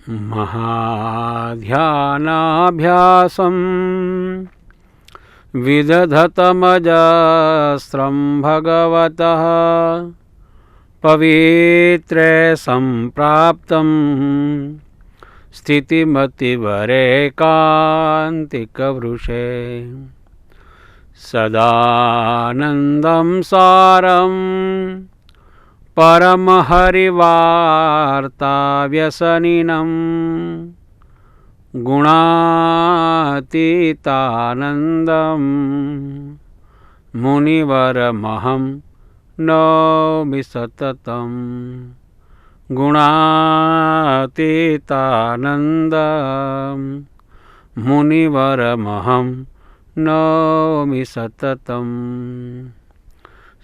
महाध्यानाभ्यासं विदधतमजस्रं भगवतः पवित्रे सम्प्राप्तं स्थितिमतिवरेकान्तिकवृषे सदानन्दं सारं परमहरिवार्ताव्यसनिनं गुणातीतानन्दं मुनिवरमहं नौमि सततं गुणातीतानन्दं मुनिवरमहं नौमि सततं।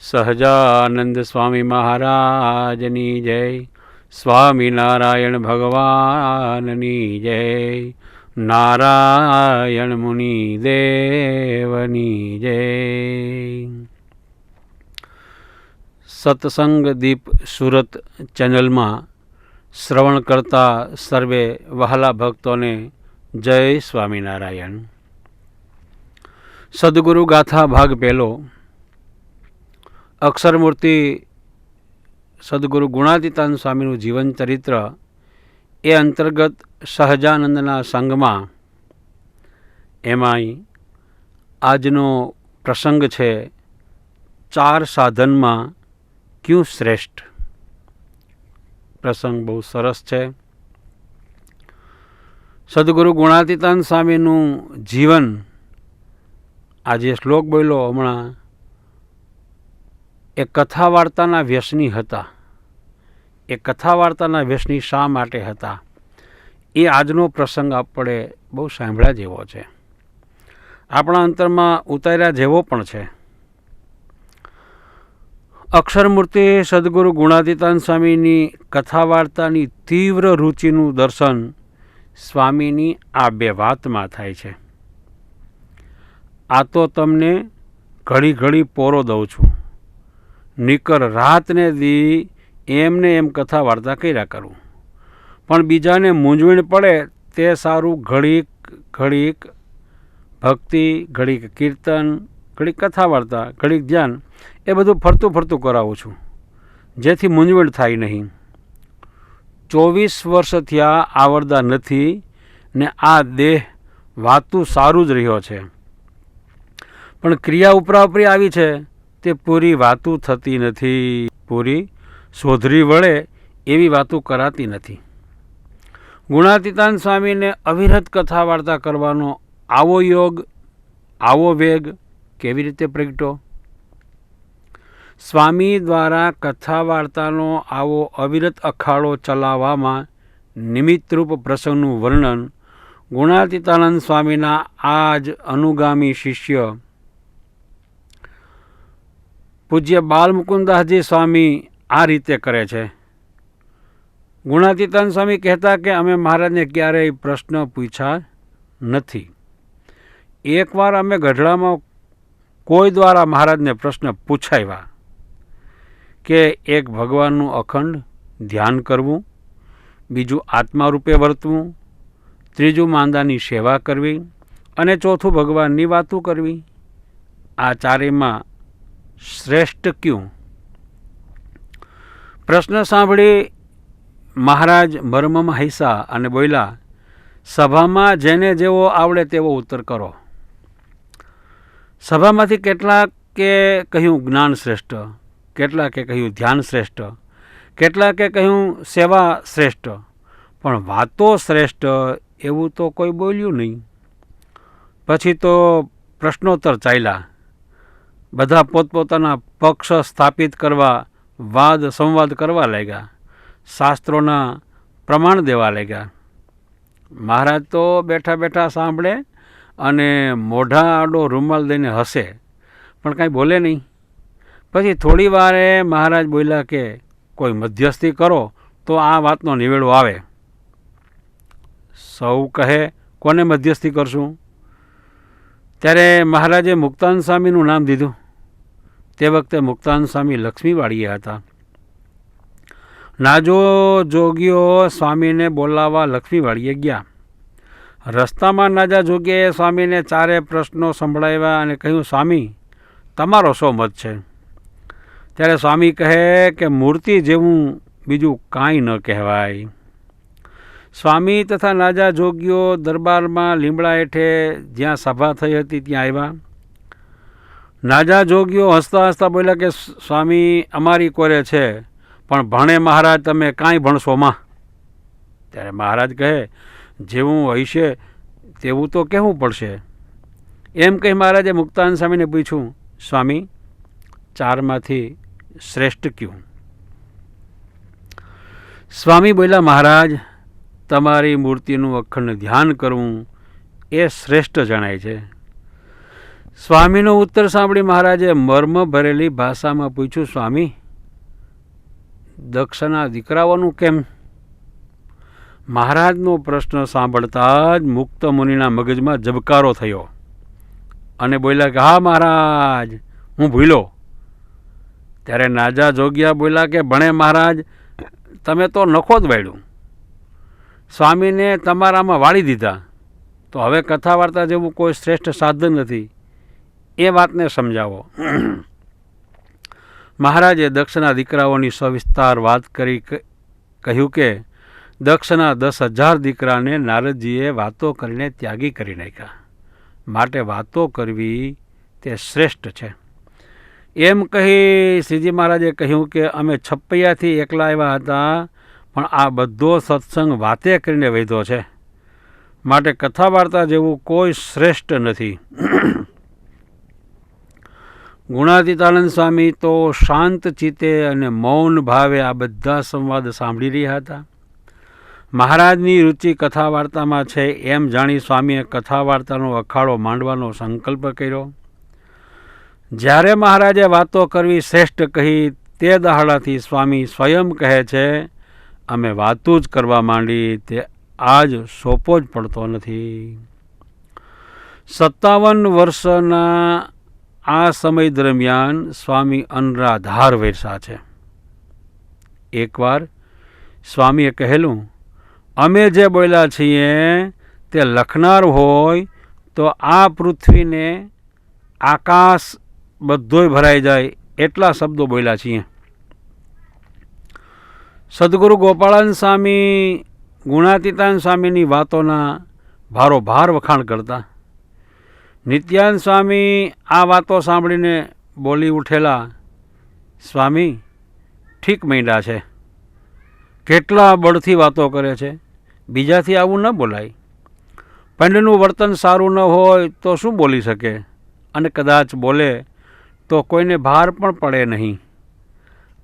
સહજાનંદ સ્વામી મહારાજની જય, સ્વામિનારાયણ ભગવાનની જય, નારાયણ મુનિ દેવની જય. સત્સંગ દીપ સુરત ચેનલમાં શ્રવણ કરતા સર્વે વહાલા ભક્તોને જય સ્વામિનારાયણ. સદગુરુ ગાથા ભાગ પહેલો. અક્ષરમૂર્તિ સદગુરુ ગુણાતીતાનંદ સ્વામીનું જીવન ચરિત્ર એ અંતર્ગત સહજાનંદના સંગમાં એમાંય આજનો પ્રસંગ છે ચાર સાધનમાં ક્યું શ્રેષ્ઠ. પ્રસંગ બહુ સરસ છે. સદગુરુ ગુણાતીતાનંદ સ્વામીનું જીવન, આજે શ્લોક બોલ્યો હમણાં, એ કથા વાર્તાના વ્યસની હતા. એ કથા વાર્તાના વ્યસની શા માટે હતા એ આજનો પ્રસંગ આપણે બહુ સાંભળ્યા જેવો છે, આપણા અંતરમાં ઉતાર્યા જેવો પણ છે. અક્ષરમૂર્તિ સદગુરુ ગુણાતીતાનંદ સ્વામીની કથા વાર્તાની તીવ્ર રુચિનું દર્શન સ્વામીની આ બે વાતમાં થાય છે. આ તો તમને ઘડી ઘડી પોરો દઉં છું, નીકર રાતને દી એમને એમ કથા વાર્તા કર્યા કરું, પણ બીજાને મૂંઝવણ પડે તે સારું ઘડીક ઘડીક ભક્તિ, ઘડીક કીર્તન, ઘડીક કથા વાર્તા, ઘડીક ધ્યાન, એ બધું ફરતું ફરતું કરાવું છું, જેથી મૂંઝવણ થાય નહીં. 24 વર્ષ થયા આવરદા નથી ને આ દેહ વાતું સારું જ રહ્યો છે, પણ ક્રિયા ઉપરાઉપરી આવી છે તે પૂરી વાતું થતી નથી, પૂરી શોધરી વળે એવી વાતું કરાતી નથી. ગુણાતીતાનંદ સ્વામીને અવિરત કથા વાર્તા કરવાનો આવો યોગ, આવો વેગ કેવી રીતે પ્રગટ્યો? સ્વામી દ્વારા કથા વાર્તાનો આવો અવિરત અખાડો ચલાવવામાં નિમિત્તરૂપ પ્રસંગનું વર્ણન ગુણાતીતાનંદ સ્વામીના આ જ અનુગામી શિષ્ય પૂજ્ય બાલમુકુદાસજી સ્વામી આ રીતે કરે છે. ગુણાતીતાનંદ સ્વામી કહેતા કે અમે મહારાજને ક્યારેય પ્રશ્ન પૂછ્યા નથી. એકવાર અમે ગઢડામાં કોઈ દ્વારા મહારાજને પ્રશ્ન પૂછાવ્યા કે એક ભગવાનનું અખંડ ધ્યાન કરવું, બીજું આત્મા રૂપે વર્તવું, ત્રીજું માંદાની સેવા કરવી અને ચોથું ભગવાનની વાતું કરવી. આ ચારેયમાં શ્રેષ્ઠ ક્યું? પ્રશ્ન સાંભળી મહારાજ મર્મમાં હૈસા અને બોલ્યા, સભામાં જેને જેવો આવડે તેવો ઉત્તર કરો. સભામાંથી કેટલાકે કહ્યું જ્ઞાન શ્રેષ્ઠ, કેટલાકે કહ્યું ધ્યાન શ્રેષ્ઠ, કેટલાકે કહ્યું સેવા શ્રેષ્ઠ, પણ વાતો શ્રેષ્ઠ એવું તો કોઈ બોલ્યું નહીં. પછી તો પ્રશ્નોત્તર ચાલ્યા. બધા પોતપોતાના પક્ષ સ્થાપિત કરવા વાદ સંવાદ કરવા લાગ્યા, શાસ્ત્રોના પ્રમાણ દેવા લાગ્યા. મહારાજ તો બેઠા બેઠા સાંભળે અને મોઢા આડો રૂમાલ દઈને હસે, પણ કાંઈ બોલે નહીં. પછી થોડી વારે મહારાજ બોલ્યા કે કોઈ મધ્યસ્થી કરો તો આ વાતનો નિવેડો આવે. સૌ કહે કોને મધ્યસ્થી કરશું? ત્યારે મહારાજે મુક્તાનંદ સ્વામીનું નામ દીધું. તે વખતે મુક્તાનંદ સ્વામી લક્ષ્મીવાડીએ હતા. નાજો જોગીઓ સ્વામીને બોલાવવા લક્ષ્મીવાડીએ ગયા. રસ્તામાં નાજા જોગીએ સ્વામીને ચારે પ્રશ્નો સંભળાવ્યા અને કહ્યું, સ્વામી, તમારો શો મત છે? ત્યારે સ્વામી કહે કે મૂર્તિ જેવું બીજું કાંઈ ન કહેવાય. સ્વામી તથા નાજા જોગીઓ દરબારમાં લીમડા હેઠે જ્યાં સભા થઈ હતી ત્યાં આવ્યા. નાજા જોગીઓ હસતા હસતા બોલ્યા કે સ્વામી, અમારી કોરે છે, પણ ભણે મહારાજ તમે કાંઈ ભણશો માં? ત્યારે મહારાજ કહે, જેવું હશે તેવું તો કહેવું પડશે. એમ કહી મહારાજે મુક્તાનંદ સ્વામીને પૂછ્યું, સ્વામી, ચારમાંથી શ્રેષ્ઠ કયું? સ્વામી બોલ્યા, મહારાજ, તમારી મૂર્તિનું અખંડ ધ્યાન કરવું એ શ્રેષ્ઠ જણાય છે. સ્વામીનો ઉત્તર સાંભળી મહારાજે મર્મ ભરેલી ભાષામાં પૂછ્યું, સ્વામી, દક્ષના દીકરાઓનું કેમ? મહારાજનો પ્રશ્ન સાંભળતા જ મુક્ત મુનિના મગજમાં ઝબકારો થયો અને બોલ્યા કે હા મહારાજ, હું ભૂલો. ત્યારે નાજા જોગિયા બોલ્યા કે ભણે મહારાજ, તમે તો નખો જ વાળ્યું, સ્વામીને તમારામાં વાળી દીધા, તો હવે કથા વાર્તા જેવું કોઈ શ્રેષ્ઠ સાધન નથી, એ વાતને સમજાવો. મહારાજે દક્ષના દીકરાઓની સવિસ્તાર વાત કરી કહ્યું કે દક્ષના 10,000 દીકરાને નારદજીએ વાતો કરીને ત્યાગી કરી નાખ્યા, માટે વાતો કરવી તે શ્રેષ્ઠ છે. એમ કહી શ્રીજી મહારાજે કહ્યું કે અમે છપૈયાથી એકલા આવ્યા હતા, પણ આ બધો સત્સંગ વાતે કરીને વધ્યો છે, માટે કથા વાર્તા જેવું કોઈ શ્રેષ્ઠ નથી. ગુણાતીતાનંદ સ્વામી તો શાંત ચિત્તે અને મૌન ભાવે આ બધા સંવાદ સાંભળી રહ્યા હતા. મહારાજની રુચિ કથા વાર્તામાં છે એમ જાણી સ્વામીએ કથા વાર્તાનો અખાડો માંડવાનો સંકલ્પ કર્યો. જ્યારે મહારાજે વાતો કરવી શ્રેષ્ઠ કહી તે દહાડાથી સ્વામી સ્વયં કહે છે, અમે વાતું જ કરવા માંડી, તે આજ સોપો જ પડતો નથી. 57 વર્ષના આ સમય દરમિયાન સ્વામી અનરાધાર વરસા છે. એકવાર સ્વામીએ કહેલું, અમે જે બોલ્યા છીએ તે લખનાર હોય તો આ પૃથ્વીને આકાશ બધોય ભરાઈ જાય એટલા શબ્દો બોલ્યા છીએ. સદગુરુ ગોપાળાનંદ સ્વામી ગુણાતીતાનંદ સ્વામીની વાતોના ભારોભાર વખાણ કરતા. નિત્યાનંદ સ્વામી આ વાતો સાંભળીને બોલી ઉઠેલા, સ્વામી, ઠીક માંડ્યા છે, કેટલા બળથી વાતો કરે છે, બીજાથી આવું ન બોલાય. પંડનું વર્તન સારું ન હોય તો શું બોલી શકે, અને કદાચ બોલે તો કોઈને ભાર પણ પડે નહીં.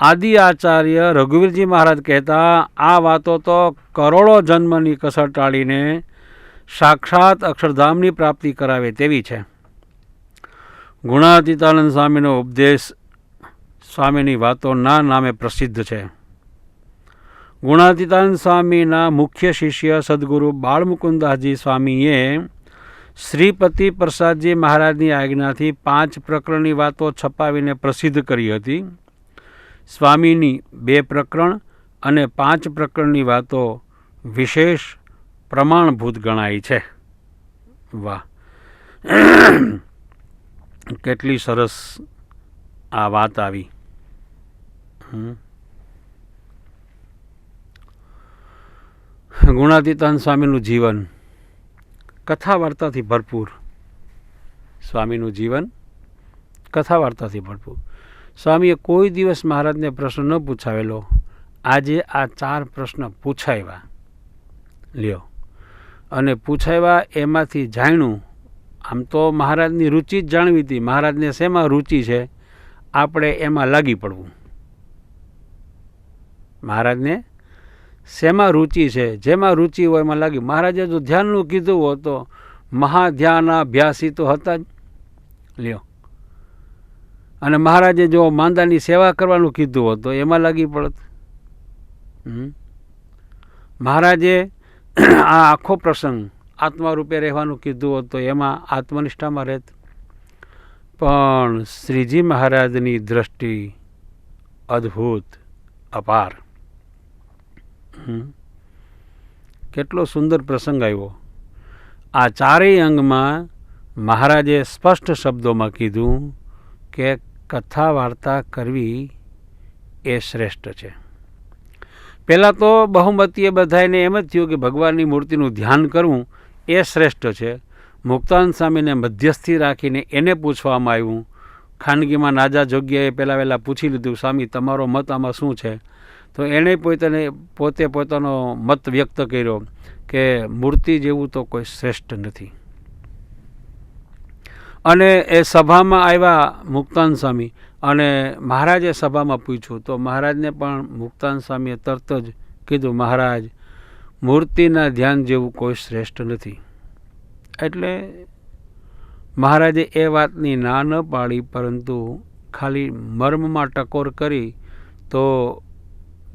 આદિ આચાર્ય રઘુવીરજી મહારાજ કહેતા, આ વાતો તો કરોડો જન્મની કસર ટાળીને સાક્ષાત અક્ષરધામની પ્રાપ્તિ કરાવે તેવી છે. ગુણાતીતાનંદ સ્વામીનો ઉપદેશ સ્વામીની વાતોના નામે પ્રસિદ્ધ છે. ગુણાતીતાનંદ સ્વામીના મુખ્ય શિષ્ય સદગુરુ બાળમુકુદાસજી સ્વામીએ શ્રીપતિ પ્રસાદજી મહારાજની આજ્ઞાથી 5 પ્રકરણની વાતો છપાવીને પ્રસિદ્ધ કરી હતી. સ્વામીની 2 પ્રકરણ અને 5 પ્રકરણની વાતો વિશેષ પ્રમાણભૂત ગણાય છે. વાહ, કેટલી સરસ આ વાત આવી. ગુણાતીતાનંદ સ્વામીનું જીવન કથા વાર્તાથી ભરપૂર. સ્વામીનું જીવન કથા વાર્તાથી ભરપૂર. સ્વામીએ કોઈ દિવસ મહારાજને પ્રશ્ન ન પૂછાવેલો. આજે આ 4 પ્રશ્ન પૂછાવ્યા લ્યો, અને પૂછાવ્યા એમાંથી જાણ્યું. આમ તો મહારાજની રુચિ જ જાણવી હતી. મહારાજને શેમાં રુચિ છે આપણે એમાં લાગી પડવું. મહારાજને શેમાં રુચિ છે, જેમાં રુચિ હોય એમાં લાગી. મહારાજે જો ધ્યાનનું કીધું હોત તો મહાધ્યાનાભ્યાસી તો હતા જ લ્યો, અને મહારાજે જો માંદાની સેવા કરવાનું કીધું હોત તો એમાં લાગી પડત. મહારાજે આ આખો પ્રસંગ આત્મારૂપે રહેવાનું કીધું હોત તો એમાં આત્મનિષ્ઠામાં રહેત. પણ શ્રીજી મહારાજની દ્રષ્ટિ અદ્ભુત, અપાર. કેટલો સુંદર પ્રસંગ આવ્યો. આ ચારેય અંગમાં મહારાજે સ્પષ્ટ શબ્દોમાં કીધું કે કથા વાર્તા કરવી એ શ્રેષ્ઠ છે. પહેલાં તો બહુમતીએ બધાને એમ જ થયું કે ભગવાનની મૂર્તિનું ધ્યાન કરવું એ શ્રેષ્ઠ છે. મુક્તાનંદ સ્વામીને મધ્યસ્થી રાખીને એને પૂછવામાં આવ્યું. ખાનગીમાં નાજા જોગ્યાએ પહેલાં પૂછી લીધું, સ્વામી તમારો મત આમાં શું છે? તો એણે પોતે પોતાનો મત વ્યક્ત કર્યો કે મૂર્તિ જેવું તો કોઈ શ્રેષ્ઠ નથી. અને એ સભામાં આવ્યા મુક્તાનંદ સ્વામી અને મહારાજે સભામાં પૂછ્યું તો મહારાજને પણ મુક્તાનંદ સ્વામીએ તરત જ કીધું, મહારાજ મૂર્તિના ધ્યાન જેવું કોઈ શ્રેષ્ઠ નથી. એટલે મહારાજે એ વાતની ના ન પાડી, પરંતુ ખાલી મર્મમાં ટકોર કરી તો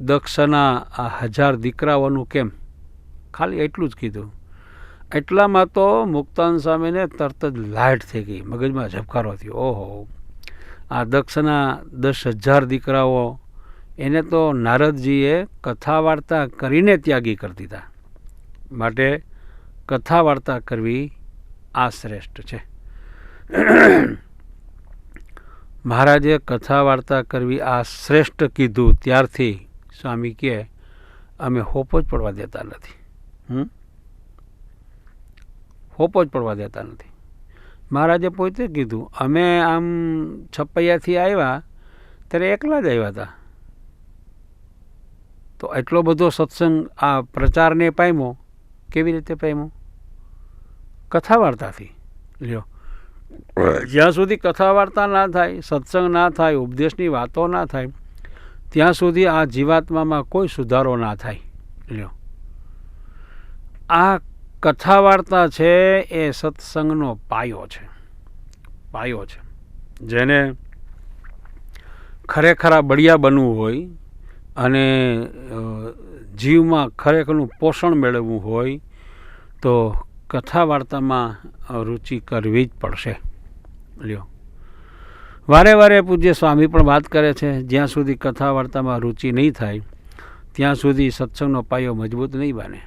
દક્ષના આ 1000 દીકરાઓનું કેમ, ખાલી એટલું જ કીધું. એટલામાં તો મુક્તાનંદ સ્વામીને તરત જ લાઇટ થઈ ગઈ, મગજમાં ઝબકારો થયો. ઓહો, આ દક્ષના 10,000 દીકરાઓ એને તો નારદજીએ કથા વાર્તા કરીને ત્યાગી કરી દીધા. માટે કથા વાર્તા કરવી આ શ્રેષ્ઠ છે. મહારાજે કથા વાર્તા કરવી આ શ્રેષ્ઠ કીધું ત્યારથી સ્વામી કહે અમે હોપો જ પડવા દેતા નથી. હોપો જ પડવા દેતા નથી. મહારાજે પોતે કીધું, અમે આમ છપૈયાથી આવ્યા ત્યારે એકલા જ આવ્યા હતા, તો એટલો બધો સત્સંગ આ પ્રચારને પામ્યો. કેવી રીતે પામ્યો? કથા વાર્તાથી. લ્યો, જ્યાં સુધી કથા વાર્તા ના થાય, સત્સંગ ના થાય, ઉપદેશની વાતો ના થાય, ત્યાં સુધી આ જીવાત્મામાં કોઈ સુધારો ના થાય. લ્યો, આ કથા વાર્તા છે એ સત્સંગનો પાયો છે. પાયો છે. જેને ખરેખર બળિયા બનવું હોય અને જીવમાં ખરેખરનું પોષણ મેળવવું હોય તો કથા વાર્તામાં રુચિ કરવી જ પડશે. લ્યો, વારે વારે પૂજ્ય સ્વામી પણ વાત કરે છે, જ્યાં સુધી કથા વાર્તામાં રુચિ નહીં થાય ત્યાં સુધી સત્સંગનો પાયો મજબૂત નહીં બને.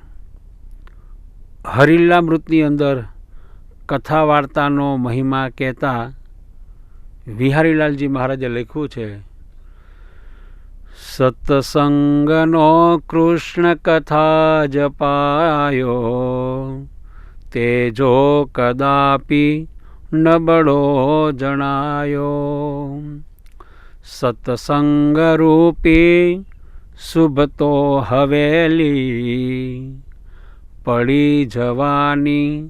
હરિલીલામૃતની અંદર કથા વાર્તાનો મહિમા કહેતા વિહારીલાલજી મહારાજે લખ્યું છે, સત્સંગનો કૃષ્ણ કથા જપાયો, તેજો કદાપી નબળો જણાયો. સત્સંગ રૂપી શુભતો હવેલી, પડી જવાની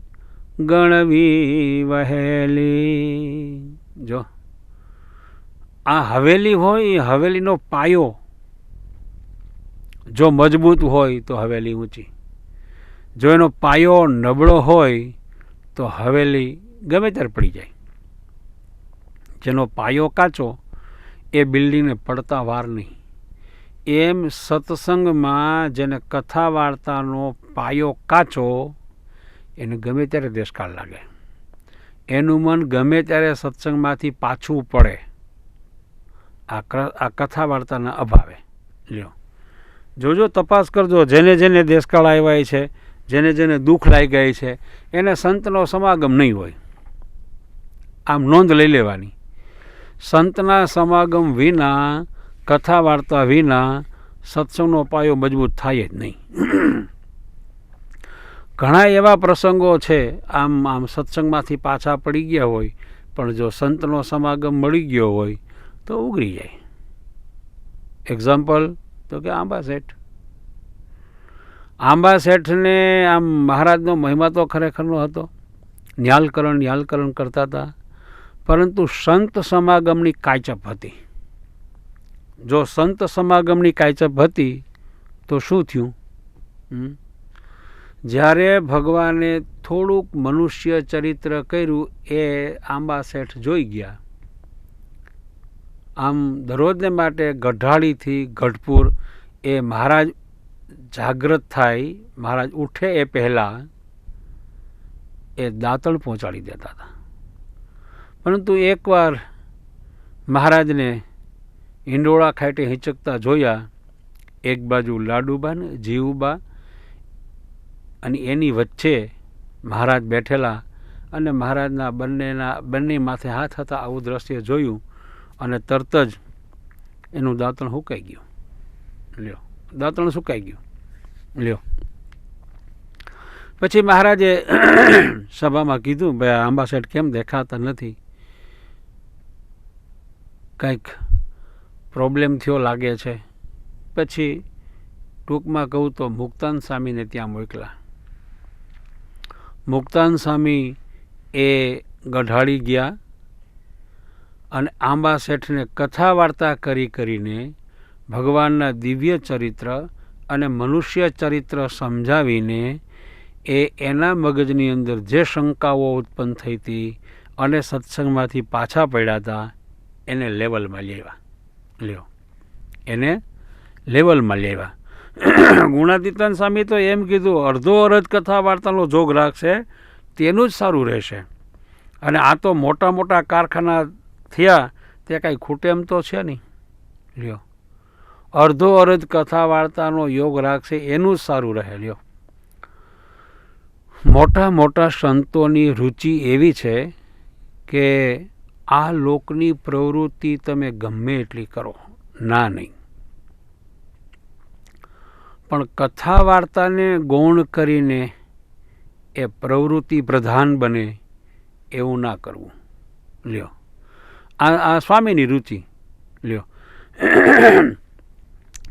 ગણવી વહેલી. જો આ હવેલી હોય, એ હવેલીનો પાયો જો મજબૂત હોય તો હવેલી ઊંચી, જો એનો પાયો નબળો હોય તો હવેલી ગમે ત્યારે પડી જાય. જેનો પાયો કાચો એ બિલ્ડિંગને પડતા વાર નહીં. એમ સત્સંગમાં જેને કથા વાર્તાનો પાયો કાચો એને ગમે ત્યારે દેશકાળ લાગે, એનું મન ગમે ત્યારે સત્સંગમાંથી પાછું પડે આ કથા વાર્તાના અભાવે. લ્યો, જોજો, તપાસ કરજો, જેને જેને દેશકાળ આવ્યા છે, જેને જેને દુઃખ લાગ્યા છે, એને સંતનો સમાગમ નહીં હોય. આમ નોંધ લઈ લેવાની, સંતના સમાગમ વિના, કથા વાર્તા વિના સત્સંગનો પાયો મજબૂત થાય જ નહીં. ઘણા એવા પ્રસંગો છે આમ સત્સંગમાંથી પાછા પડી ગયા હોય, પણ જો સંતનો સમાગમ મળી ગયો હોય તો ઉગરી જાય. એક્ઝામ્પલ તો કે આંબા શેઠ. આંબા શેઠને આમ મહારાજનો મહિમા તો ખરેખરનો હતો, ન્યાલકરણ કરતા હતા, પરંતુ સંત સમાગમની કાચપ હતી. જો સંત સમાગમની કાચપ હતી તો શું થયું? જ્યારે ભગવાને થોડુંક મનુષ્ય ચરિત્ર કર્યું એ આંબા શેઠ જોઈ ગયા. આમ દરરોજને માટે ગઢાળીથી ગઢપુર એ મહારાજ જાગૃત થાય, મહારાજ ઉઠે એ પહેલાં એ દાંતણ પહોંચાડી દેતા હતા. પરંતુ એકવાર મહારાજને હિંડોળા ખાટે હિંચકતા જોયા એક બાજુ લાડુબા ને જીવુબા અને એની વચ્ચે મહારાજ બેઠેલા અને મહારાજના બંને માથે હાથ હતા. આવું દ્રશ્ય જોયું અને તરત જ એનું દાંતણ સુકાઈ ગયું. લ્યો, દાંતણ સુકાઈ ગયું. લ્યો, પછી મહારાજે સભામાં કીધું, ભાઈ આંબા શેઠ કેમ દેખાતા નથી? કંઈક પ્રોબ્લેમ થયો લાગે છે. પછી ટૂંકમાં કહું તો મુક્તાન સ્વામીને ત્યાં મોકલા. મુક્તાન સ્વામી એ ગઢાળી ગયા અને આંબા શેઠને કથા વાર્તા કરીને ભગવાનના દિવ્ય ચરિત્ર અને મનુષ્ય ચરિત્ર સમજાવીને એના મગજની અંદર જે શંકાઓ ઉત્પન્ન થઈ હતી અને સત્સંગમાંથી પાછા પડ્યા હતા એને લેવલમાં લેવા. લ્યો, એને લેવલમાં લેવા. ગુણાતીતાન સ્વામી તો એમ કીધું, અડધો અરજ કથા વાર્તાનો જોગ રાખશે તેનું જ સારું રહેશે. અને આ તો મોટા મોટા કારખાના થયા તે કાંઈ ખૂટે એમ તો છે નહીં. લ્યો, અડધો અરજ કથા વાર્તાનો યોગ રાખશે એનું જ સારું રહે. લ્યો, મોટા મોટા સંતોની રુચિ એવી છે કે આ લોકની પ્રવૃત્તિ તમે ગમે એટલી કરો, ના નહીં, પણ કથા વાર્તાને ગૌણ કરીને એ પ્રવૃત્તિ પ્રધાન બને એવું ના કરવું. લ્યો, આ સ્વામીની રુચિ. લ્યો,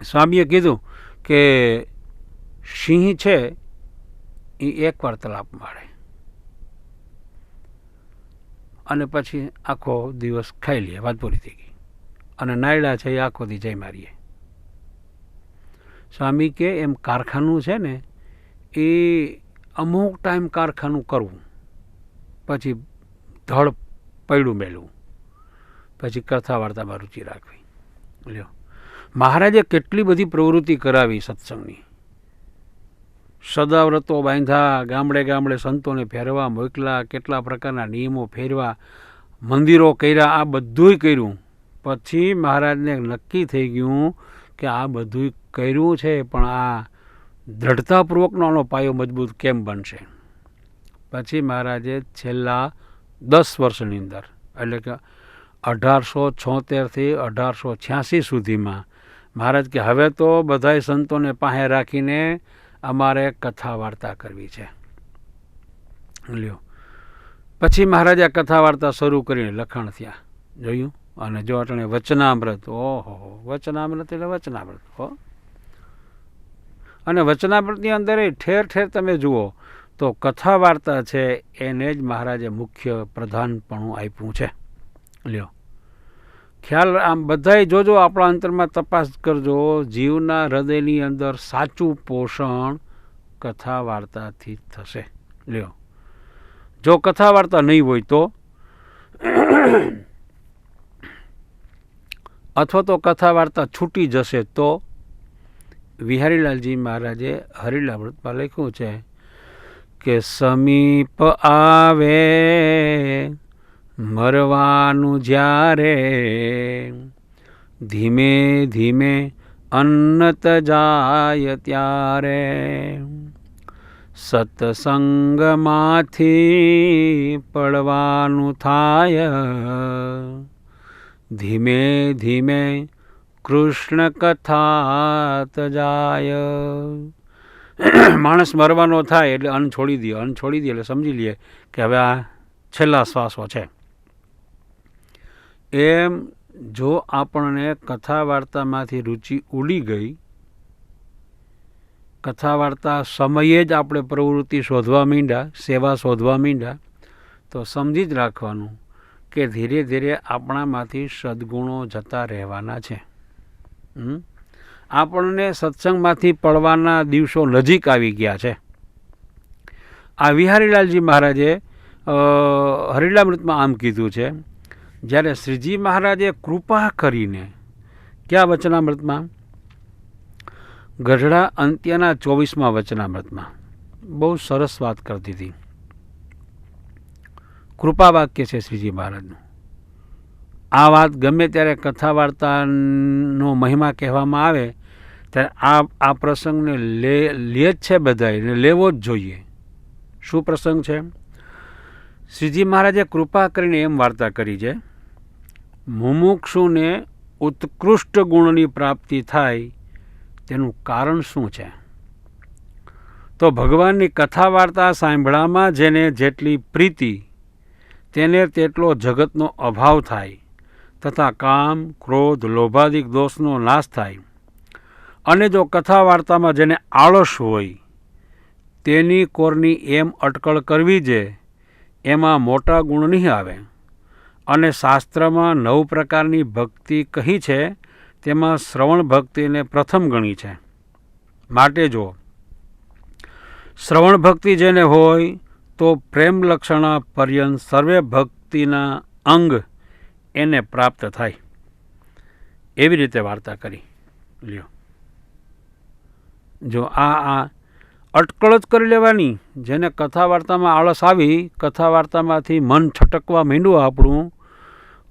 સ્વામીએ કીધું કે સિંહ છે એ એકવાર તલાપ મારે અને પછી આખો દિવસ ખાઈ લે, વાત પૂરી થઈ ગઈ. અને નાયડા છે એ આખો દી જઈ મારીએ. સ્વામી કે એમ કારખાનું છે ને એ અમુક ટાઈમ કારખાનું કરવું, પછી ધડ પૈડું મેળવું, પછી કથા વાર્તામાં રુચિ રાખવી. લ્યો, મહારાજે કેટલી બધી પ્રવૃત્તિ કરાવી સત્સંગની. સદાવ્રતો બાંધ્યા, ગામડે ગામડે સંતોને ફેરવા મોકલા, કેટલા પ્રકારના નિયમો ફેરવા, મંદિરો કર્યા, આ બધુંય કર્યું. પછી મહારાજને નક્કી થઈ ગયું કે આ બધું કર્યું છે પણ આ દ્રઢતાપૂર્વકનો આનો પાયો મજબૂત કેમ બનશે. પછી મહારાજે છેલ્લા 10 વર્ષની અંદર, એટલે કે 1876થી 1886 સુધીમાં મહારાજ કે હવે તો બધાય સંતોને પાસે રાખીને અમારે કથા વાર્તા કરવી છે. લ્યો, પછી મહારાજે કથા વાર્તા શરૂ કરીને લખાણ થયા. જોયું? અને જો અટણે વચનામૃત, ઓહો, વચનામૃત એટલે વચનામૃત. હો, અને વચનામૃતની અંદર ઠેર ઠેર તમે જુઓ તો કથા વાર્તા છે એને જ મહારાજે મુખ્ય પ્રધાનપણું આપ્યું છે. લ્યો, ખ્યાલ આમ બધાય જોજો, આપણા અંતરમાં તપાસ કરજો. જીવના હૃદયની અંદર સાચું પોષણ કથા વાર્તાથી થશે. લ્યો, જો કથા વાર્તા નહીં હોય તો અથવા તો કથા વાર્તા છૂટી જશે તો વિહારીલાલજી મહારાજે હરિલામૃતમાં લખ્યું છે કે સમીપ આવે મરવાનું જ્યારે, ધીમે ધીમે અન્નત જાય ત્યારે, સત્સંગમાંથી પડવાનું થાય, ધીમે ધીમે કૃષ્ણ કથાત જાય. માણસ મરવાનો થાય એટલે અન્ન છોડી દે, અન્ન છોડી દે એટલે સમજી લઈએ કે હવે આ છેલ્લા શ્વાસો છે. એમ જો આપણને કથા વાર્તામાંથી રુચિ ઉડી ગઈ, કથા વાર્તા સમયે જ આપણે પ્રવૃત્તિ શોધવા માંડ્યા, સેવા શોધવા માંડ્યા, તો સમજી જ રાખવાનું કે ધીરે ધીરે આપણામાંથી સદ્ગુણો જતા રહેવાના છે. આપણને સત્સંગમાંથી પડવાના દિવસો નજીક આવી ગયા છે. આ વિહારીલાલજી મહારાજે હરિલામૃતમાં આમ કીધું છે. જ્યારે શ્રીજી મહારાજે કૃપા કરીને, ક્યાં વચનામૃતમાં? ગઢડા અંત્યના 24મા વચનામૃતમાં બહુ સરસ વાત કરતી હતી. કૃપા વાક્ય છે શ્રીજી મહારાજનું. આ વાત ગમે ત્યારે કથા વાર્તાનો મહિમા કહેવામાં આવે ત્યારે આ પ્રસંગને લે જ છે બધાએ ને લેવો જ જોઈએ. શું પ્રસંગ છે? શ્રીજી મહારાજે કૃપા કરીને એમ વાર્તા કરી છે, મુમુક્ષુને ઉત્કૃષ્ટ ગુણની પ્રાપ્તિ થાય તેનું કારણ શું છે? તો ભગવાનની કથા વાર્તા સાંભળવામાં જેને જેટલી પ્રીતિ તેને તેટલો જગતનો અભાવ થાય તથા કામ, ક્રોધ, લોભાદિક દોષનો નાશ થાય. અને જો કથા વાર્તામાં જેને આળસ હોય તેની કોરની એમ અટકળ કરવી છે, એમાં મોટા ગુણ નહીં આવે. અને શાસ્ત્રમાં 9 પ્રકારની ભક્તિ કહી છે, તેમાં શ્રવણ ભક્તિને પ્રથમ ગણી છે. માટે જો શ્રવણ ભક્તિ જેને હોય તો પ્રેમ લક્ષણા પર્યંત સર્વે ભક્તિના અંગ એને પ્રાપ્ત થાય. એવી રીતે વાર્તા કરી લ્યો. જો આ અટકળ જ કરી લેવાની. જેને કથા વાર્તામાં આળસ આવી, કથા વાર્તામાંથી મન છટકવા માંડ્યું આપણું,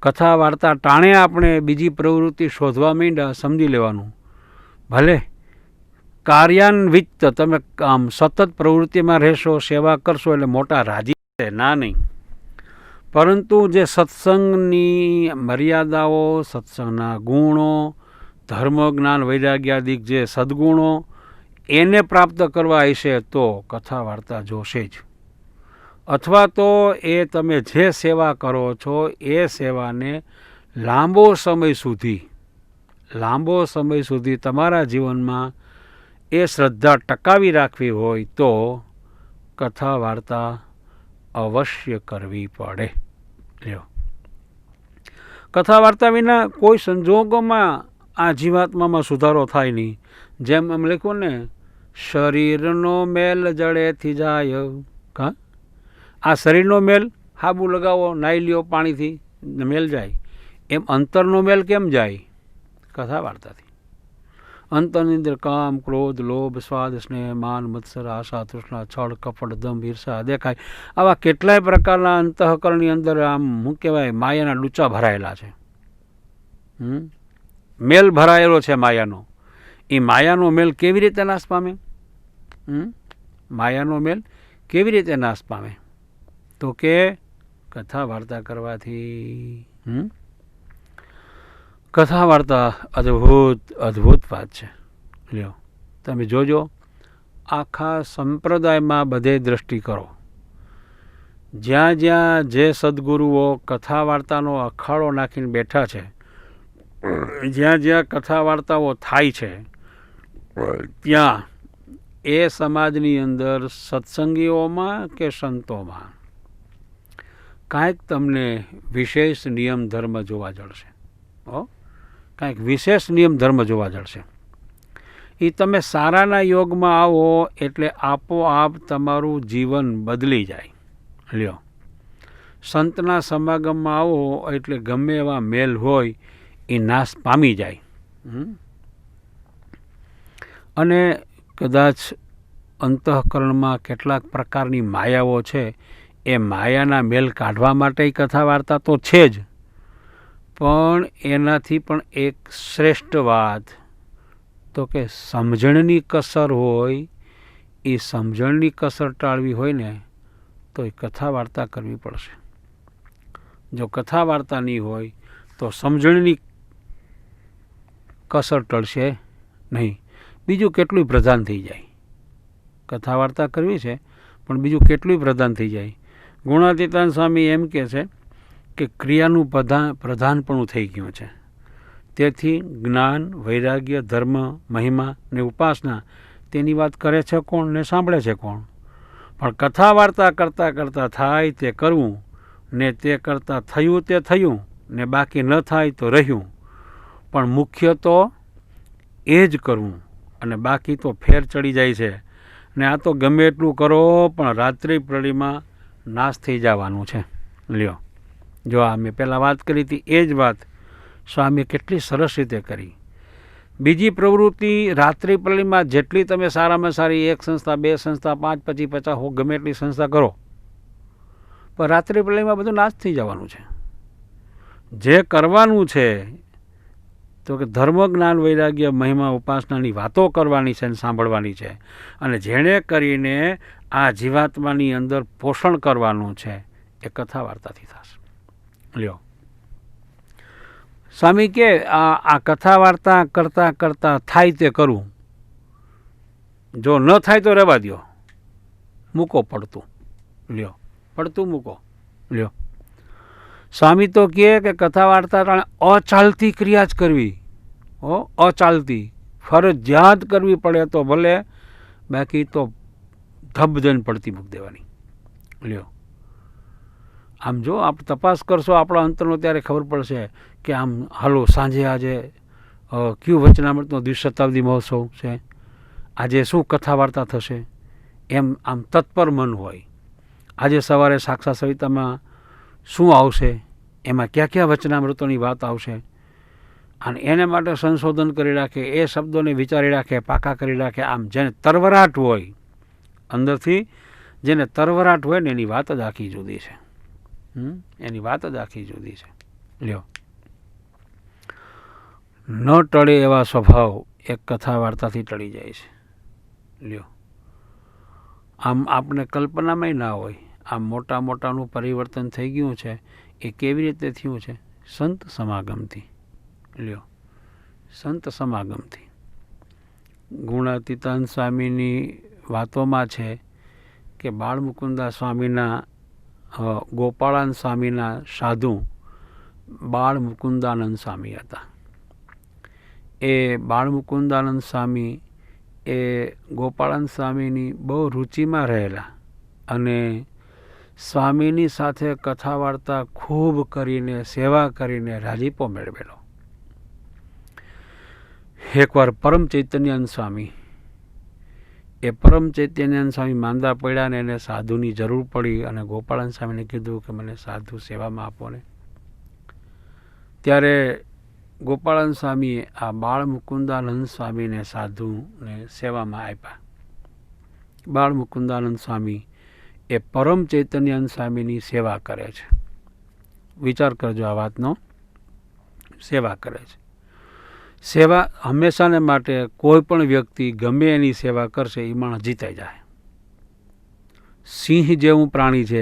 કથા વાર્તા ટાણે આપણે બીજી પ્રવૃત્તિ શોધવા માંડ્યા, સમજી લેવાનું ભલે કાર્યાન્વિત તમે આમ સતત પ્રવૃત્તિમાં રહેશો, સેવા કરશો એટલે મોટા રાજી છે, ના નહીં. પરંતુ જે સત્સંગની મર્યાદાઓ, સત્સંગના ગુણો, ધર્મ, જ્ઞાન, વૈરાગ્યાદિક જે સદ્ગુણો એને પ્રાપ્ત કરવા હશે તો કથા વાર્તા જોશે જ. અથવા તો એ તમે જે સેવા કરો છો એ સેવાને લાંબો સમય સુધી તમારા જીવનમાં એ શ્રદ્ધા ટકાવી રાખવી હોય તો કથા વાર્તા અવશ્ય કરવી પડે. લ્યો, કથા વાર્તા વિના કોઈ સંજોગોમાં આ જીવાત્મામાં સુધારો થાય નહીં. જેમ એમ લખ્યું ને, શરીરનો મેલ જળેથી જાય. હા, આ શરીરનો મેલ હાબુ લગાવો, નાહી લ્યો પાણીથી, મેલ જાય. એમ અંતરનો મેલ કેમ જાય? કથા વાર્તાથી. અંતરની અંદર કામ, ક્રોધ, લોભ, સ્વાદ, સ્નેહ, માન, મત્સર, આશા, તૃષ્ણા, છળ, કપટ, દંભ, ઈર્ષા દેખાય. આવા કેટલાય પ્રકારના અંતઃકરણની અંદર આમ શું કહેવાય, માયાના ડૂચા ભરાયેલા છે. મેલ ભરાયેલો છે માયાનો. એ માયાનો મેલ કેવી રીતે નાશ પામે? માયાનો મેલ કેવી રીતે નાશ પામે? તો કે કથા વાર્તા કરવાથી. કથા વાર્તા અદ્ભુત વાત છે. લ્યો, તમે જોજો, આખા સંપ્રદાયમાં બધે દ્રષ્ટિ કરો, જ્યાં જ્યાં જે સદ્ગુરુઓ કથા વાર્તાનો અખાડો નાખીને બેઠા છે, જ્યાં જ્યાં કથા વાર્તાઓ થાય છે, ત્યાં એ સમાજની અંદર સત્સંગીઓમાં કે સંતોમાં કાંઈક તમને વિશેષ નિયમ ધર્મ જોવા જળશે. કાંઈક વિશેષ નિયમ ધર્મ જોવા જળશે. એ તમે સારાના યોગમાં આવો એટલે આપોઆપ તમારું જીવન બદલી જાય. લ્યો, સંતના સમાગમમાં આવો એટલે ગમે એવા મેલ હોય એ નાશ પામી જાય. અને કદાચ અંતઃકરણમાં કેટલાક પ્રકારની માયાઓ છે, એ માયાના મેલ કાઢવા માટે કથા વાર્તા તો છે જ, પણ એનાથી પણ એક શ્રેષ્ઠ વાત તો કે સમજણની કસર હોય, એ સમજણની કસર ટાળવી હોય ને તો એ કથા વાર્તા કરવી પડશે. જો કથા વાર્તા નહીં હોય તો સમજણની કસર ટળશે નહીં. બીજું કેટલું પ્રધાન થઈ જાય. કથા વાર્તા કરવી છે પણ બીજું કેટલું પ્રધાન થઈ જાય. ગુણાતીતાન સ્વામી એમ કહે છે કે ક્રિયાનું પ્રધાનપણું થઈ ગયું છે. તેથી જ્ઞાન, વૈરાગ્ય, ધર્મ, મહિમા ને ઉપાસના તેની વાત કરે છે કોણ ને સાંભળે છે કોણ? પણ કથા વાર્તા કરતાં કરતાં થાય તે કરવું, ને તે કરતાં થયું તે થયું, ને બાકી ન થાય તો રહ્યું. પણ મુખ્ય તો એ જ કરવું, અને બાકી તો ફેર ચડી જાય છે. ને આ તો ગમે એટલું કરો પણ રાત્રિ પ્રળયમાં નાશ થઈ જવાનું છે. લ્યો, જો આ મેં પહેલાં વાત કરી હતી એ જ વાત સ્વામીએ કેટલી સરસ રીતે કરી. બીજી પ્રવૃત્તિ રાત્રિ પ્રળયમાં જેટલી તમે સારામાં સારી 1 સંસ્થા, 2 સંસ્થા, 5, 25, 50 ગમે એટલી સંસ્થા કરો, પણ રાત્રિ પ્રળયમાં બધું નાશ થઈ જવાનું છે. જે કરવાનું છે તો કે ધર્મ જ્ઞાન વૈરાગ્ય મહિમા ઉપાસનાની વાતો કરવાની છે અને સાંભળવાની છે, અને જેણે કરીને આ જીવાત્માની અંદર પોષણ કરવાનું છે એ કથા વાર્તાથી થશે. લ્યો, સ્વામી કે આ કથા વાર્તા કરતાં કરતાં થાય તે કરવું, જો ન થાય તો રહેવા દો, મૂકો પડતું. લ્યો, પડતું મૂકો. લ્યો, સ્વામી તો કહે કે કથા વાર્તા અચાલતી ક્રિયા જ કરવી. અચાલતી ફરજિયાત કરવી પડે તો ભલે, બાકી તો ધબધન પડતી મૂકી દેવાની. લ્યો, આમ જો આપ તપાસ કરશો આપણા અંતરનો ત્યારે ખબર પડશે કે આમ હાલો સાંજે આજે કયું વચનામૃતનો દ્વિશતાબ્દી મહોત્સવ છે, આજે શું કથા વાર્તા થશે, એમ આમ તત્પર મન હોય. આજે સવારે સાક્ષાત સવિતામાં શું આવશે, એમાં કયા કયા વચનામૃતોની વાત આવશે, અને એને માટે સંશોધન કરી રાખે, એ શબ્દોને વિચારી રાખે, પાકા કરી રાખે. આમ જેને તરવરાટ હોય અંદરથી, જેને તરવરાટ હોય ને એની વાત જ આખી જુદી છે. એની વાત જ આખી જુદી છે. લ્યો, ન ટળે એવા સ્વભાવ એક કથા વાર્તાથી ટળી જાય છે. લ્યો, આમ આપને કલ્પનામાંય ના હોય આમ મોટા મોટાનું પરિવર્તન થઈ ગયું છે. એ કેવી રીતે થયું છે? સંત સમાગમથી. લ્યો, સંત સમાગમથી. ગુણાતીતાનંદ સ્વામીની વાતોમાં છે કે બાળમુકુંદા સ્વામીના ગોપાળાનંદ સ્વામીના સાધુ બાળમુકુંદાનંદ સ્વામી હતા. એ બાળમુકુંદાનંદ સ્વામી એ ગોપાળાનંદ સ્વામીની બહુ રુચિમાં રહેલા, અને સ્વામીની સાથે કથા વાર્તા ખૂબ કરીને, સેવા કરીને રાજીપો મેળવેલો. એકવાર પરમ ચૈતન્યાનંદ સ્વામી, એ પરમ ચૈતન્યાનંદ સ્વામી માંદા પડ્યા ને એને સાધુની જરૂર પડી, અને ગોપાળાનંદ સ્વામીને કીધું કે મને સાધુ સેવામાં આપો ને. ત્યારે ગોપાળાનંદ સ્વામીએ આ બાળમુકુંદાનંદ સ્વામીને સાધુને સેવામાં આપ્યા. બાળમુકુંદાનંદ સ્વામી એ પરમ ચૈતન્યાનંદ સ્વામીની સેવા કરે છે. વિચાર કરજો આ વાતનો. સેવા કરે છે. સેવા હંમેશાને માટે કોઈ પણ વ્યક્તિ ગમે એની સેવા કરશે એ માણસ જીતાઈ જાય. સિંહ જેવું પ્રાણી છે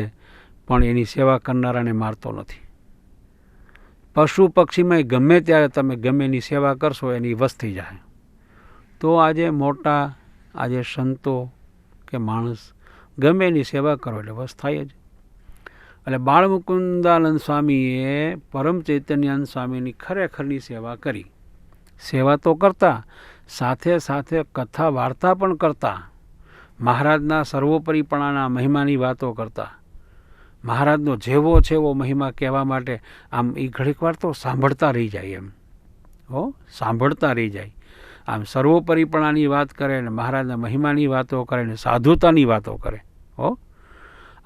પણ એની સેવા કરનારાને મારતો નથી. પશુ પક્ષીમાં ગમે ત્યારે તમે ગમે એની સેવા કરશો એની વશ થઈ જાય. તો આજે મોટા, આજે સંતો કે માણસ ગમે એની સેવા કરો એટલે વશ થાય જ. એટલે બાળમુકુંદાનંદ સ્વામીએ પરમ ચૈતન્યાનંદ સ્વામીની ખરેખરની સેવા કરી. સેવા તો કરતા, સાથે સાથે કથા વાર્તા પણ કરતા. મહારાજના સર્વોપરીપણાના મહિમાની વાતો કરતા. મહારાજનો જેવો છે એવો મહિમા કહેવા માટે આમ એ ઘડીક વાર તો સાંભળતા રહી જાય એમ. સાંભળતા રહી જાય. આમ સર્વોપરીપણાની વાત કરે ને મહારાજના મહિમાની વાતો કરે ને સાધુતાની વાતો કરે.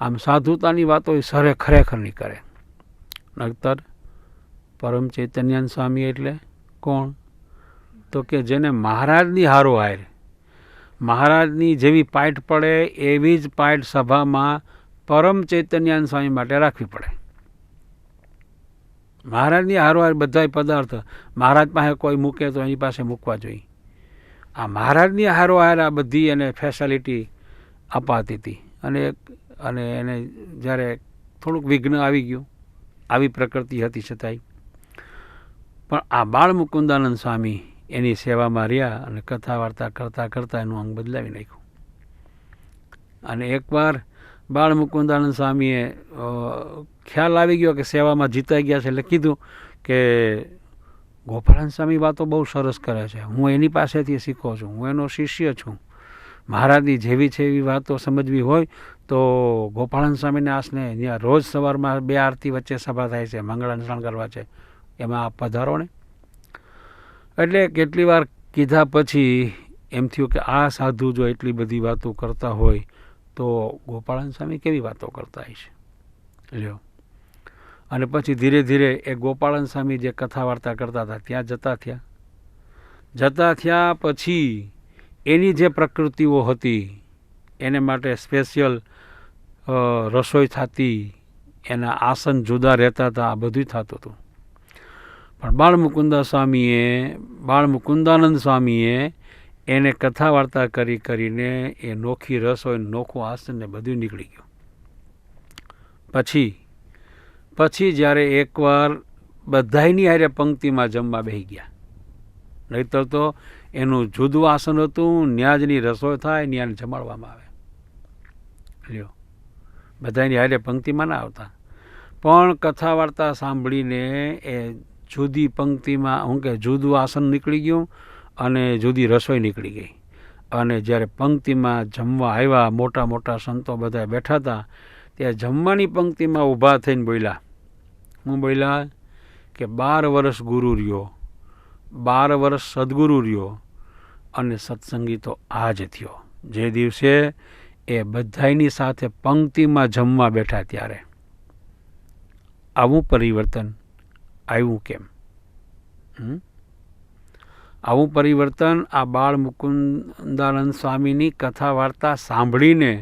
આમ સાધુતાની વાતો એ ખરેખરની કરે. નહીતર પરમ ચૈતન્યાનંદ સ્વામી એટલે કોણ? તો કે જેને મહારાજની હારોહાર, મહારાજની જેવી પાઇટ પડે એવી જ પાઇટ સભામાં પરમ ચૈતન્યાનંદ સ્વામી માટે રાખવી પડે. મહારાજની હારોહાર બધાય પદાર્થ મહારાજ પાસે કોઈ મૂકે તો એની પાસે મૂકવા જોઈએ. આ મહારાજની હારોહાર આ બધી એને ફેસિલિટી અપાતી હતી, અને એને જ્યારે થોડુંક વિઘ્ન આવી ગયું, આવી પ્રકૃતિ હતી છતાંય પણ આ બાળમુકુંદાનંદ સ્વામી એની સેવામાં રહ્યા, અને કથા વાર્તા કરતાં કરતાં એનું અંગ બદલાવી નાખ્યું. અને એકવાર બાળમુકુંદાનંદ સ્વામીએ ખ્યાલ આવી ગયો કે સેવામાં જીતાઈ ગયા છે, એટલે કીધું કે ગોપાળાનંદ સ્વામી વાતો બહુ સરસ કરે છે, હું એની પાસેથી શીખો છું, હું એનો શિષ્ય છું. મહારાજની જેવી છે એવી વાતો સમજવી હોય તો ગોપાળાનંદ સ્વામીને આસને ત્યાં રોજ સવારમાં 2 આરતી વચ્ચે સભા થાય છે, મંગળાચરણ કરવા છે, એમાં આપ પધારો ને. એટલે કેટલી વાર કીધા પછી એમ થયું કે આ સાધુ જો એટલી બધી વાતો કરતા હોય તો ગોપાળાનંદ સ્વામી કેવી વાતો કરતા હશે. લ્યો, અને પછી ધીરે ધીરે એ ગોપાળાનંદ સ્વામી જે કથા વાર્તા કરતા હતા ત્યાં જતા થયા પછી એની જે પ્રકૃતિઓ હતી એને માટે સ્પેશિયલ રસોઈ થતી, એના આસન જુદા રહેતા હતા, આ બધું થતું હતું. પણ બાળમુકુંદાનંદ સ્વામીએ એને કથા વાર્તા કરીને એ નોખી રસોઈ, નોખું આસન ને બધું નીકળી ગયું. પછી જ્યારે એકવાર બધાયની હારે પંક્તિમાં જમવા બેસી ગયા, નહીતર તો એનું જુદું આસન હતું, ન્યાજની રસોઈ થાય, ન્યાને જમાડવામાં આવે. લ્યો, બધાની હારે પંક્તિમાં ના આવતા, પણ કથા વાર્તા સાંભળીને એ જુદી પંક્તિમાં જુદું આસન નીકળી ગયું અને જુદી રસોઈ નીકળી ગઈ. અને જ્યારે પંક્તિમાં જમવા આવ્યા, મોટા મોટા સંતો બધા બેઠા હતા, ત્યાં જમવાની પંક્તિમાં ઊભા થઈને બોલ્યા. હું બોલ્યા કે 12 વર્ષ ગુરુ રહ્યો, 12 વર્ષ સદગુરુ રહ્યો, અને સત્સંગી તો આ જ થયો જે દિવસે એ બધાની સાથે પંક્તિમાં જમવા બેઠા ત્યારે. આવું પરિવર્તન આવ્યું કેમ? આવું પરિવર્તન આ બાળમુકુંદાનંદ સ્વામીની કથા વાર્તા સાંભળીને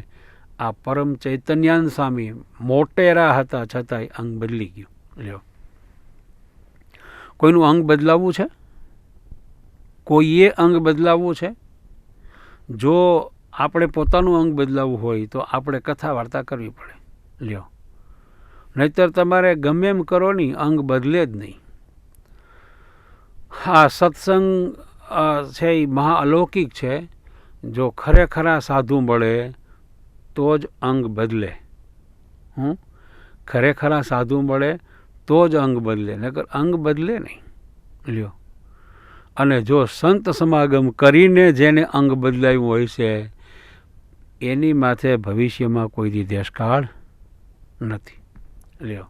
આ પરમ ચૈતન્યાનંદ સ્વામી મોટેરા હતા છતાંય અંગ બદલી ગયું. લ્યો, કોઈનું અંગ બદલાવવું છે? કોઈએ અંગ બદલાવવું છે? જો આપણે પોતાનું અંગ બદલાવવું હોય તો આપણે કથા વાર્તા કરવી પડે. લ્યો, નહીતર તમારે ગમે એમ કરો નહીં, અંગ બદલે જ નહીં. હા, સત્સંગ છે એ મહા અલૌકિક છે. જો ખરેખરા સાધુ મળે તો જ અંગ બદલે. ખરેખરા સાધુ મળે તો જ અંગ બદલે, નકર અંગ બદલે નહીં. લ્યો, અને જો સંત સમાગમ કરીને જેને અંગ બદલાયું હોય છે એની માથે ભવિષ્યમાં કોઈ દી દેશકાળ નથી. લ્યો,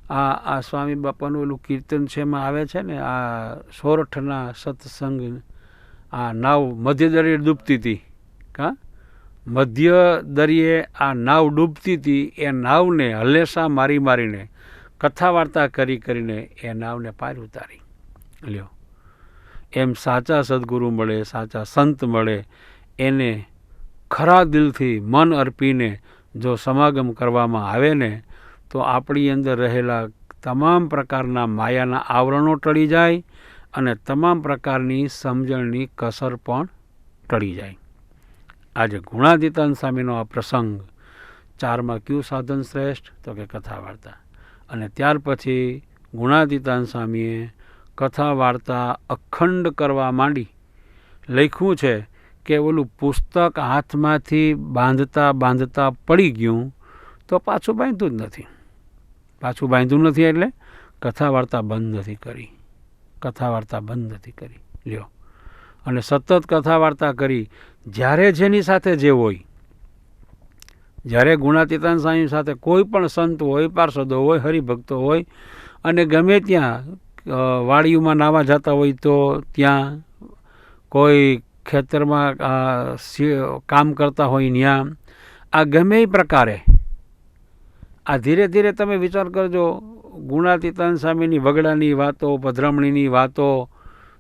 આ સ્વામી બાપાનું ઓલું કીર્તન છે એમાં આવે છે ને, આ સોરઠના સત્સંગ, આ નાવ મધ્ય દરિયે ડૂબતી હતી. મધ્ય દરિયે આ નાવ ડૂબતી હતી, એ નાવને હલેસા મારીને કથા વાર્તા કરીને એ નાવને પાર ઉતારી. લ્યો, એમ સાચા સદગુરુ મળે, સાચા સંત મળે, એને ખરા દિલથી મન અર્પીને જો સમાગમ કરવામાં આવે ને તો આપણી અંદર રહેલા તમામ પ્રકારના માયાના આવરણો ટળી જાય અને તમામ પ્રકારની સમજણની કસર પણ ટળી જાય. આજે ગુણાતીતાનંદ સ્વામીનો આ પ્રસંગ 4માં કયું સાધન શ્રેષ્ઠ? તો કે કથા વાર્તા. અને ત્યાર પછી ગુણાતીતાનંદ સ્વામીએ કથા વાર્તા અખંડ કરવા માંડી. લખ્યું છે કે ઓલું પુસ્તક હાથમાંથી બાંધતા પડી ગયું તો પાછું બાંધ્યું જ નથી. પાછું બાંધ્યું નથી એટલે કથા વાર્તા બંધ નથી કરી. કથા વાર્તા બંધ નથી કરી. લ્યો, અને સતત કથા વાર્તા કરી. જ્યારે જેની સાથે જે હોય, જ્યારે ગુણાતીતાનંદ સ્વામી સાથે કોઈ પણ સંત હોય, પાર્ષદો હોય, હરિભક્તો હોય, અને ગમે ત્યાં વાડીઓમાં નાવા જતા હોય તો ત્યાં, કોઈ ખેતરમાં કામ કરતા હોય ત્યાં, આ ગમે એ પ્રકારે આ ધીરે ધીરે તમે વિચાર કરજો. ગુણાતીતાનંદ સ્વામીની વગડાની વાતો, પધરામણીની વાતો,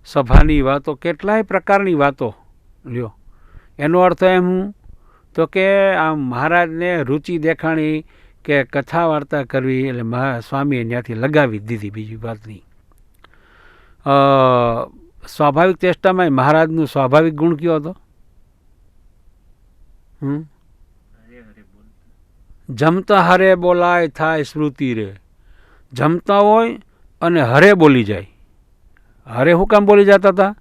સભાની વાતો, કેટલાય પ્રકારની વાતો. લ્યો, એનો અર્થ એમ તો કે આ મહારાજને રુચિ દેખાણી કે કથા વાર્તા કરવી એટલે સ્વામીએ ત્યાંથી લગાવી દીધી. બીજી વાત નહીં. સ્વાભાવિક ચેષ્ટામાં મહારાજનું સ્વાભાવિક ગુણ કયો હતો? જમતા હરે બોલાય થાય સ્મૃતિ રે. જમતા હોય અને હરે બોલી જાય. હરે શું કામ બોલી જતા હતા?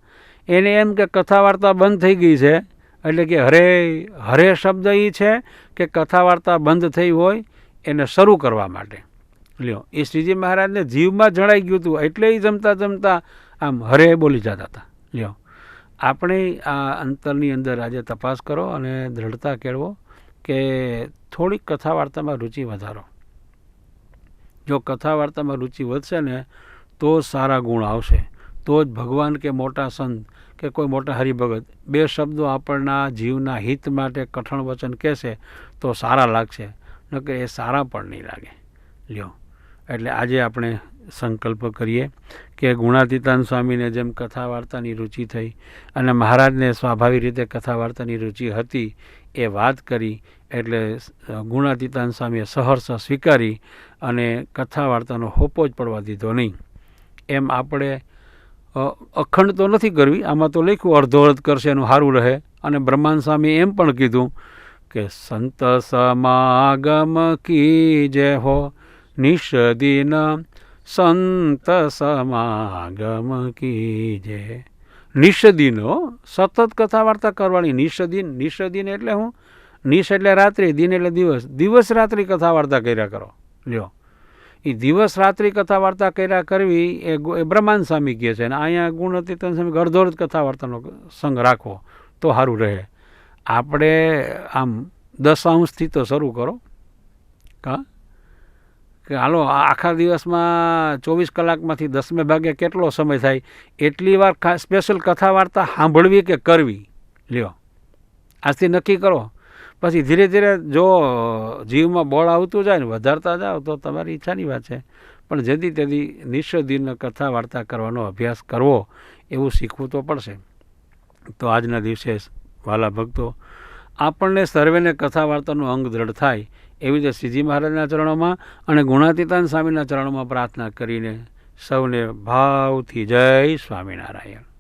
એને એમ કે કથા વાર્તા બંધ થઈ ગઈ છે, એટલે કે હરે શબ્દ એ છે કે કથા વાર્તા બંધ થઈ હોય એને શરૂ કરવા માટે. લ્યો, એ શ્રીજી મહારાજને જીવમાં જણાઈ ગયું હતું એટલે એ જમતા આમ હરે બોલી જતા હતા. લ્યો, આપણે આ અંતરની અંદર આજે તપાસ કરો અને દ્રઢતા કેળવો કે થોડીક કથા વાર્તામાં રુચિ વધારો. જો કથા વાર્તામાં રુચિ વધશે ને તો જ સારા ગુણ આવશે, તો જ ભગવાન કે મોટા સંત કે કોઈ મોટા હરિભગત બે શબ્દો આપણના જીવના હિત માટે કઠણ વચન કહેશે તો સારા લાગશે, નકર એ સારા પણ નહીં લાગે. લ્યો, એટલે આજે આપણે સંકલ્પ કરીએ કે ગુણાતીતાનંદ સ્વામીને જેમ કથા વાર્તાની રુચિ થઈ અને મહારાજને સ્વાભાવિક રીતે કથા વાર્તાની રુચિ હતી એ વાત કરી, એટલે ગુણાતીતાનંદ સ્વામીએ સહર્ષ સ્વીકારી અને કથા વાર્તાનો હોપો જ પડવા દીધો નહીં. એમ આપણે અખંડ તો નથી કરવી, આમાં તો લખ્યું અડધો અડધ કરશે એનું સારું રહે. અને બ્રહ્માંડ સ્વામી એમ પણ કીધું કે સંત સમાગમ કી જય હો નિષદિન, સંત સમાગમ કી જય. નિષદિન હો, સતત કથા વાર્તા કરવાની. નિષદિન, નિષદિન એટલે શું? નિશ એટલે રાત્રિ, દિન એટલે દિવસ. દિવસ રાત્રિ કથા વાર્તા કર્યા કરો. લ્યો, એ દિવસ રાત્રિ કથા વાર્તા કર્યા કરવી એ બ્રહ્માંડ સ્વામી કહે છે. અને અહીંયા ગુણાતીતાનંદ સ્વામી અડધોઅડધ કથા વાર્તાનો સંગ રાખો તો સારું રહે. આપણે આમ 10 અંશથી તો શરૂ કરો. કે હાલો આખા દિવસમાં 24 કલાકમાંથી 10મે ભાગે કેટલો સમય થાય એટલી વાર સ્પેશિયલ કથા વાર્તા સાંભળવી કે કરવી. લ્યો, આજથી નક્કી કરો. પછી ધીરે ધીરે જો જીવમાં બળ આવતું જાય ને વધારતા જાઓ તો તમારી ઈચ્છાની વાત છે. પણ જેથી તેથી નિષદિન કથા વાર્તા કરવાનો અભ્યાસ કરવો, એવું શીખવું તો પડશે. તો આજના દિવસે વાલા ભક્તો, આપણને સર્વેને કથા વાર્તાનું અંગ દ્રઢ થાય એવી રીતે શ્રીજી મહારાજના ચરણોમાં અને ગુણાતીતાનંદ સ્વામીના ચરણોમાં પ્રાર્થના કરીને સૌને ભાવથી જય સ્વામિનારાયણ.